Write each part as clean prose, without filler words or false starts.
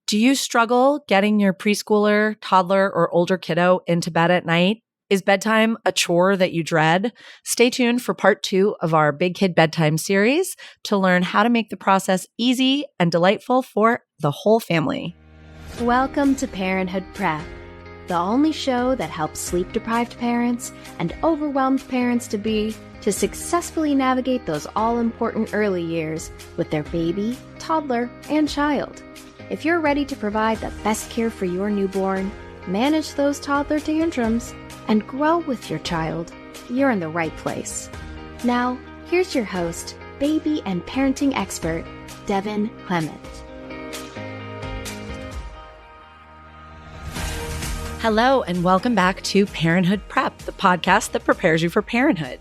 Do you struggle getting your preschooler, toddler, or older kiddo into bed at night? Is bedtime a chore that you dread? Stay tuned for part 2 of our Big Kid Bedtime series to learn how to make the process easy and delightful for the whole family. Welcome to Parenthood Prep, the only show that helps sleep-deprived parents and overwhelmed parents-to-be to successfully navigate those all-important early years with their baby, toddler, and child. If you're ready to provide the best care for your newborn, manage those toddler tantrums, and grow with your child, you're in the right place. Now, here's your host, baby and parenting expert, Devin Clement. Hello, and welcome back to Parenthood Prep, the podcast that prepares you for parenthood.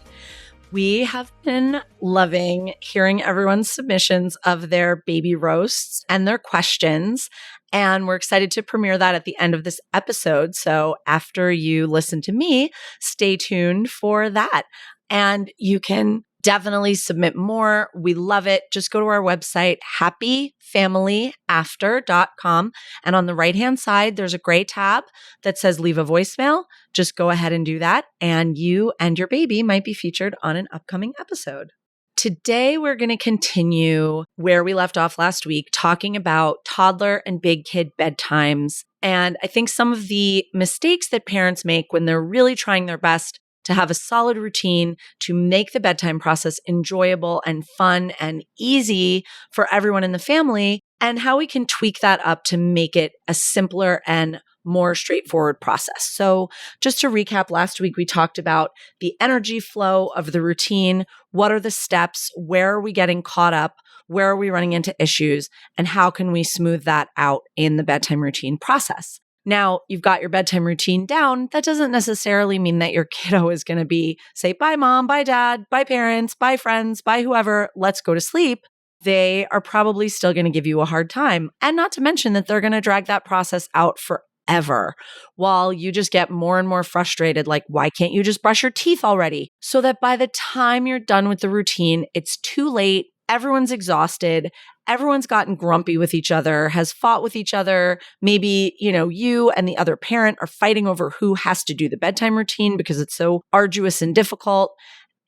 We have been loving hearing everyone's submissions of their baby roasts and their questions, and we're excited to premiere that at the end of this episode. So after you listen to me, stay tuned for that. And you can definitely submit more. We love it. Just go to our website, happyfamilyafter.com. And on the right-hand side, there's a gray tab that says leave a voicemail. Just go ahead and do that. And you and your baby might be featured on an upcoming episode. Today, we're going to continue where we left off last week, talking about toddler and big kid bedtimes. And I think some of the mistakes that parents make when they're really trying their best to have a solid routine to make the bedtime process enjoyable and fun and easy for everyone in the family, and how we can tweak that up to make it a simpler and more straightforward process. So just to recap, last week we talked about the energy flow of the routine. What are the steps? Where are we getting caught up? Where are we running into issues? And how can we smooth that out in the bedtime routine process? Now, you've got your bedtime routine down. That doesn't necessarily mean that your kiddo is going to say, bye mom, bye dad, bye parents, bye friends, bye whoever, let's go to sleep. They are probably still going to give you a hard time. And not to mention that they're going to drag that process out forever while you just get more and more frustrated. Like, why can't you just brush your teeth already? So that by the time you're done with the routine, it's too late. Everyone's exhausted. Everyone's gotten grumpy with each other, has fought with each other. Maybe, you and the other parent are fighting over who has to do the bedtime routine because it's so arduous and difficult.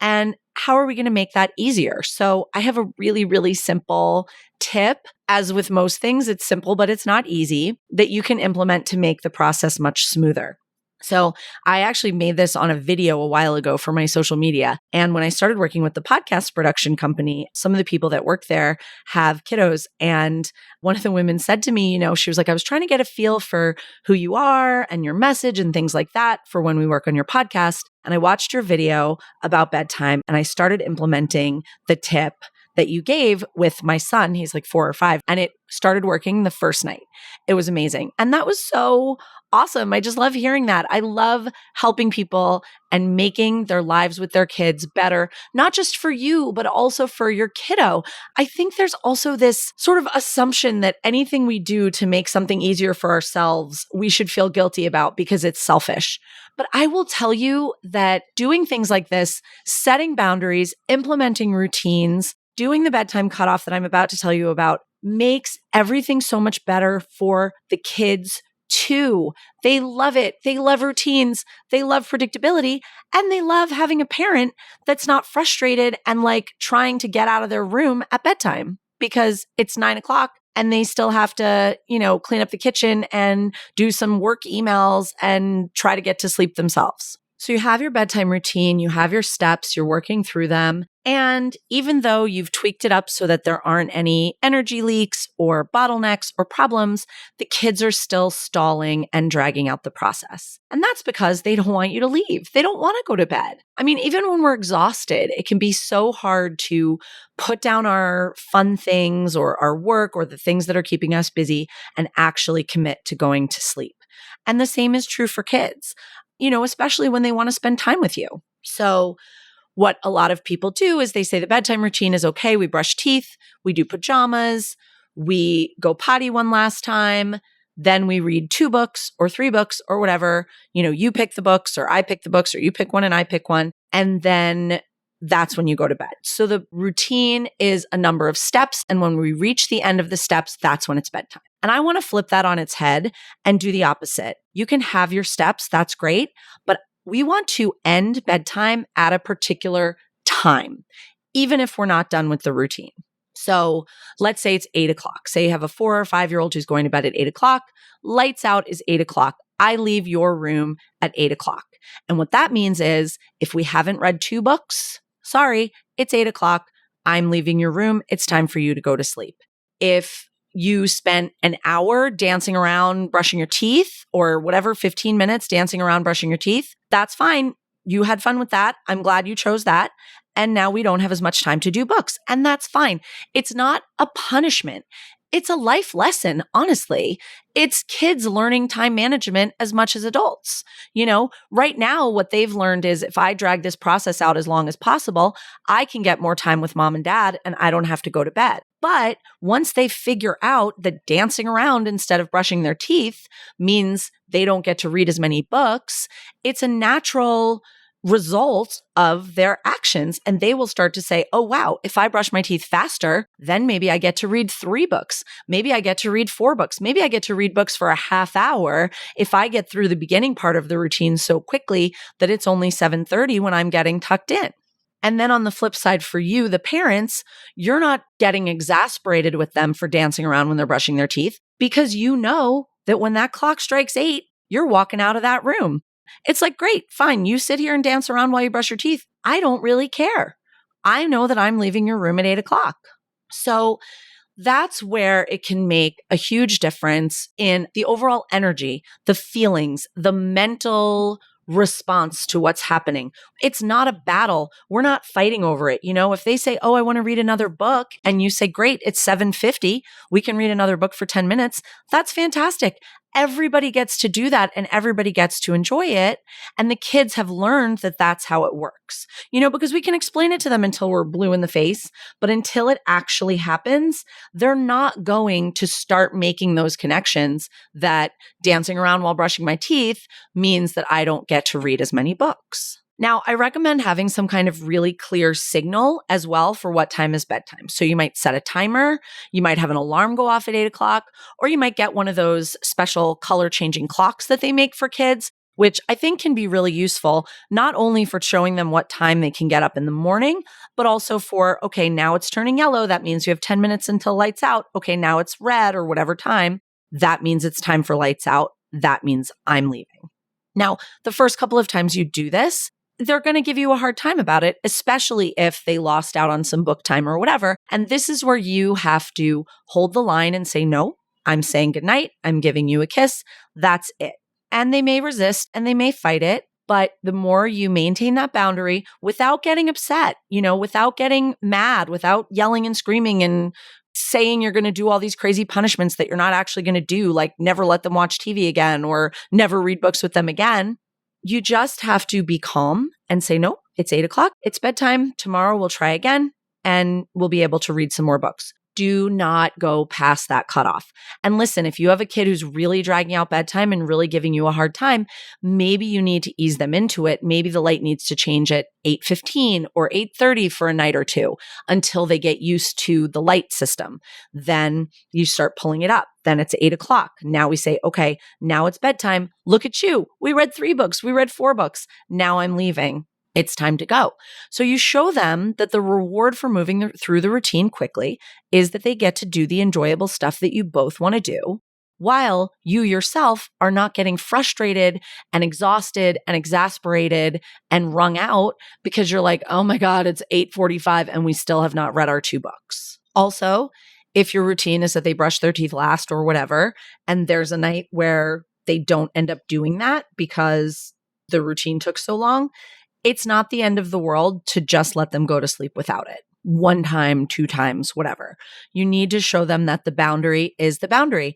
And how are we going to make that easier? So I have a really, really simple tip. As with most things, it's simple, but it's not easy, that you can implement to make the process much smoother. So I actually made this on a video a while ago for my social media. And when I started working with the podcast production company, some of the people that work there have kiddos. And one of the women said to me, she was like, I was trying to get a feel for who you are and your message and things like that for when we work on your podcast. And I watched your video about bedtime and I started implementing the tip that you gave with my son. He's like 4 or 5, and it started working the first night. It was amazing. And that was so awesome. I just love hearing that. I love helping people and making their lives with their kids better, not just for you, but also for your kiddo. I think there's also this sort of assumption that anything we do to make something easier for ourselves, we should feel guilty about because it's selfish. But I will tell you that doing things like this, setting boundaries, implementing routines, doing the bedtime cutoff that I'm about to tell you about makes everything so much better for the kids too. They love it. They love routines. They love predictability. And they love having a parent that's not frustrated and trying to get out of their room at bedtime because it's 9 o'clock and they still have to, clean up the kitchen and do some work emails and try to get to sleep themselves. So you have your bedtime routine, you have your steps, you're working through them. And even though you've tweaked it up so that there aren't any energy leaks or bottlenecks or problems, the kids are still stalling and dragging out the process. And that's because they don't want you to leave. They don't want to go to bed. I mean, even when we're exhausted, it can be so hard to put down our fun things or our work or the things that are keeping us busy and actually commit to going to sleep. And the same is true for kids, especially when they want to spend time with you. So what a lot of people do is they say the bedtime routine is okay. We brush teeth, we do pajamas, we go potty one last time, then we read 2 books or 3 books or whatever. You pick the books or I pick the books or you pick one and I pick one. And then that's when you go to bed. So the routine is a number of steps. And when we reach the end of the steps, that's when it's bedtime. And I want to flip that on its head and do the opposite. You can have your steps. That's great. But we want to end bedtime at a particular time, even if we're not done with the routine. So let's say it's 8:00. Say you have a 4 or 5-year-old who's going to bed at 8:00. Lights out is 8:00. I leave your room at 8:00. And what that means is if we haven't read 2 books, sorry, it's 8:00. I'm leaving your room. It's time for you to go to sleep. If you spent an hour dancing around brushing your teeth or whatever, 15 minutes dancing around brushing your teeth, that's fine. You had fun with that. I'm glad you chose that. And now we don't have as much time to do books. And that's fine. It's not a punishment. It's a life lesson, honestly. It's kids learning time management as much as adults. Right now, what they've learned is if I drag this process out as long as possible, I can get more time with mom and dad and I don't have to go to bed. But once they figure out that dancing around instead of brushing their teeth means they don't get to read as many books, it's a natural result of their actions. And they will start to say, oh, wow, if I brush my teeth faster, then maybe I get to read 3 books. Maybe I get to read 4 books. Maybe I get to read books for a half hour if I get through the beginning part of the routine so quickly that it's only 7:30 when I'm getting tucked in. And then on the flip side for you, the parents, you're not getting exasperated with them for dancing around when they're brushing their teeth because you know that when that clock strikes 8, you're walking out of that room. It's like, great, fine. You sit here and dance around while you brush your teeth. I don't really care. I know that I'm leaving your room at 8:00. So that's where it can make a huge difference in the overall energy, the feelings, the mental response to what's happening. It's not a battle. We're not fighting over it. If they say, oh, I want to read another book, and you say, great, it's 7:50. We can read another book for 10 minutes. That's fantastic. Everybody gets to do that and everybody gets to enjoy it. And the kids have learned that that's how it works, because we can explain it to them until we're blue in the face. But until it actually happens, they're not going to start making those connections that dancing around while brushing my teeth means that I don't get to read as many books. Now, I recommend having some kind of really clear signal as well for what time is bedtime. So you might set a timer, you might have an alarm go off at 8:00, or you might get one of those special color changing clocks that they make for kids, which I think can be really useful, not only for showing them what time they can get up in the morning, but also for, okay, now it's turning yellow. That means you have 10 minutes until lights out. Okay, now it's red or whatever time. That means it's time for lights out. That means I'm leaving. Now, the first couple of times you do this, they're going to give you a hard time about it, especially if they lost out on some book time or whatever. And this is where you have to hold the line and say, no, I'm saying goodnight. I'm giving you a kiss. That's it. And they may resist and they may fight it. But the more you maintain that boundary without getting upset, without getting mad, without yelling and screaming and saying you're going to do all these crazy punishments that you're not actually going to do, like never let them watch TV again or never read books with them again. You just have to be calm and say, no, it's 8:00. It's bedtime. Tomorrow we'll try again and we'll be able to read some more books. Do not go past that cutoff. And listen, if you have a kid who's really dragging out bedtime and really giving you a hard time, maybe you need to ease them into it. Maybe the light needs to change at 8:15 or 8:30 for a night or two until they get used to the light system. Then you start pulling it up. Then it's 8:00. Now we say, okay, now it's bedtime. Look at you. We read 3 books. We read 4 books. Now I'm leaving. It's time to go. So you show them that the reward for moving through the routine quickly is that they get to do the enjoyable stuff that you both want to do, while you yourself are not getting frustrated and exhausted and exasperated and wrung out because you're like, oh my God, it's 8:45 and we still have not read our 2 books. Also, if your routine is that they brush their teeth last or whatever, and there's a night where they don't end up doing that because the routine took so long, it's not the end of the world to just let them go to sleep without it. 1 time, 2 times, whatever. You need to show them that the boundary is the boundary.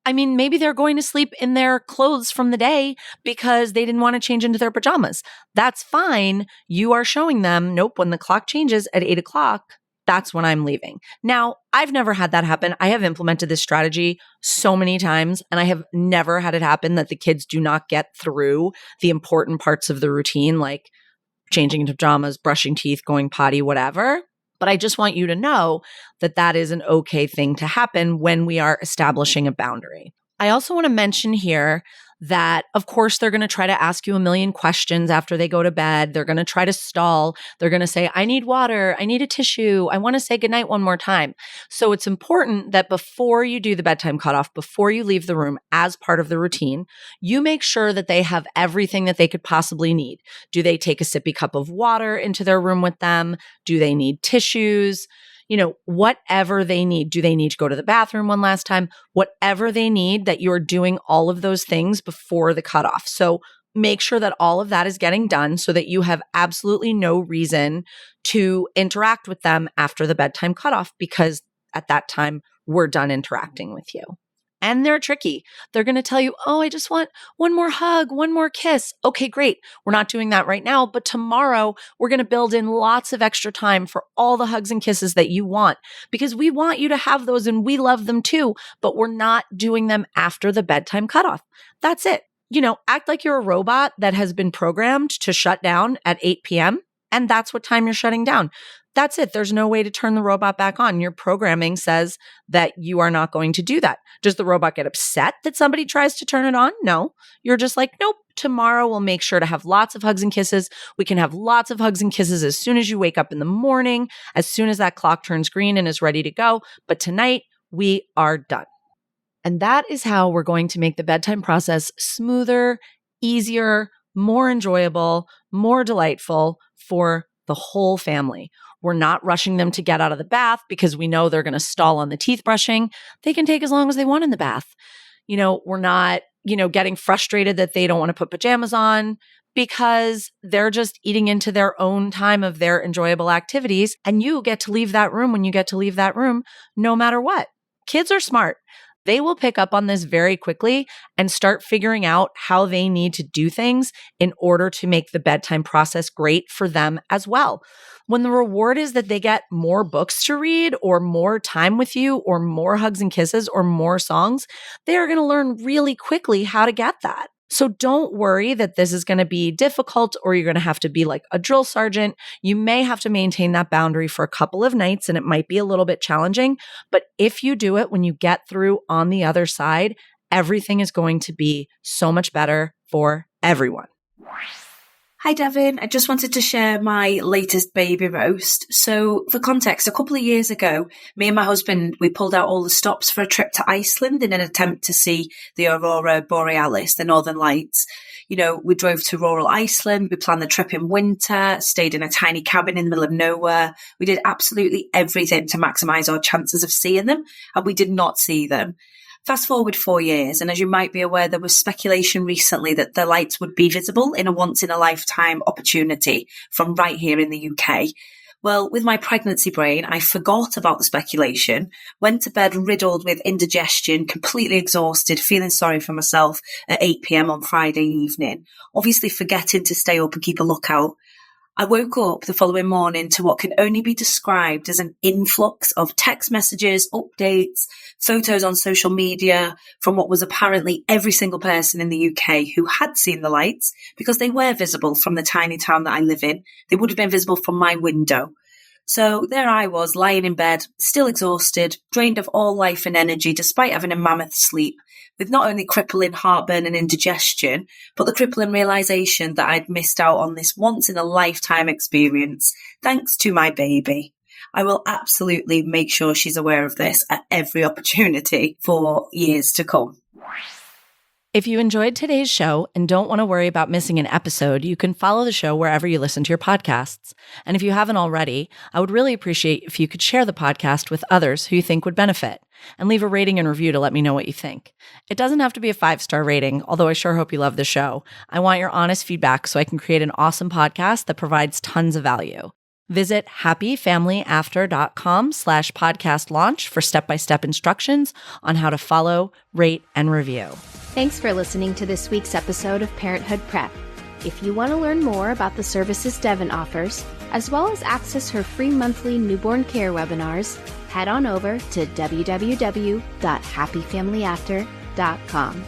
I mean, maybe they're going to sleep in their clothes from the day because they didn't want to change into their pajamas. That's fine. You are showing them, nope, when the clock changes at 8:00, that's when I'm leaving. Now, I've never had that happen. I have implemented this strategy so many times, and I have never had it happen that the kids do not get through the important parts of the routine, like changing into pajamas, brushing teeth, going potty, whatever. But I just want you to know that that is an okay thing to happen when we are establishing a boundary. I also want to mention here that, of course, they're going to try to ask you a million questions after they go to bed. They're going to try to stall. They're going to say, I need water. I need a tissue. I want to say goodnight one more time. So it's important that before you do the bedtime cutoff, before you leave the room as part of the routine, you make sure that they have everything that they could possibly need. Do they take a sippy cup of water into their room with them? Do they need tissues? Whatever they need. Do they need to go to the bathroom one last time? Whatever they need, that you're doing all of those things before the cutoff. So make sure that all of that is getting done so that you have absolutely no reason to interact with them after the bedtime cutoff, because at that time, we're done interacting with you. And they're tricky. They're going to tell you, oh, I just want one more hug, one more kiss. Okay, great. We're not doing that right now, but tomorrow we're going to build in lots of extra time for all the hugs and kisses that you want, because we want you to have those and we love them too, but we're not doing them after the bedtime cutoff. That's it. Act like you're a robot that has been programmed to shut down at 8 p.m. and that's what time you're shutting down. That's it. There's no way to turn the robot back on. Your programming says that you are not going to do that. Does the robot get upset that somebody tries to turn it on? No. You're just like, nope, tomorrow we'll make sure to have lots of hugs and kisses. We can have lots of hugs and kisses as soon as you wake up in the morning, as soon as that clock turns green and is ready to go. But tonight we are done. And that is how we're going to make the bedtime process smoother, easier, more enjoyable, more delightful for the whole family. We're not rushing them to get out of the bath because we know they're going to stall on the teeth brushing. They can take as long as they want in the bath. We're not, getting frustrated that they don't want to put pajamas on because they're just eating into their own time of their enjoyable activities. And you get to leave that room when you get to leave that room, no matter what. Kids are smart. They will pick up on this very quickly and start figuring out how they need to do things in order to make the bedtime process great for them as well. When the reward is that they get more books to read or more time with you or more hugs and kisses or more songs, they are going to learn really quickly how to get that. So don't worry that this is going to be difficult or you're going to have to be like a drill sergeant. You may have to maintain that boundary for a couple of nights and it might be a little bit challenging. But if you do it when you get through on the other side, everything is going to be so much better for everyone. Hi, Devin. I just wanted to share my latest baby roast. So for context, a couple of years ago, me and my husband, we pulled out all the stops for a trip to Iceland in an attempt to see the Aurora Borealis, the Northern Lights. We drove to rural Iceland. We planned the trip in winter, stayed in a tiny cabin in the middle of nowhere. We did absolutely everything to maximize our chances of seeing them, and we did not see them. Fast forward 4 years, and as you might be aware, there was speculation recently that the lights would be visible in a once-in-a-lifetime opportunity from right here in the UK. Well, with my pregnancy brain, I forgot about the speculation, went to bed riddled with indigestion, completely exhausted, feeling sorry for myself at 8 p.m. on Friday evening, obviously forgetting to stay up and keep a lookout. I woke up the following morning to what can only be described as an influx of text messages, updates, photos on social media from what was apparently every single person in the UK who had seen the lights, because they were visible from the tiny town that I live in. They would have been visible from my window. So there I was, lying in bed, still exhausted, drained of all life and energy despite having a mammoth sleep, with not only crippling heartburn and indigestion, but the crippling realization that I'd missed out on this once-in-a-lifetime experience, thanks to my baby. I will absolutely make sure she's aware of this at every opportunity for years to come. If you enjoyed today's show and don't want to worry about missing an episode, you can follow the show wherever you listen to your podcasts. And if you haven't already, I would really appreciate if you could share the podcast with others who you think would benefit, and leave a rating and review to let me know what you think. It doesn't have to be a 5-star rating, although I sure hope you love the show. I want your honest feedback so I can create an awesome podcast that provides tons of value. Visit happyfamilyafter.com/podcast launch for step-by-step instructions on how to follow, rate, and review. Thanks for listening to this week's episode of Parenthood Prep. If you want to learn more about the services Devin offers, as well as access her free monthly newborn care webinars, head on over to www.happyfamilyafter.com.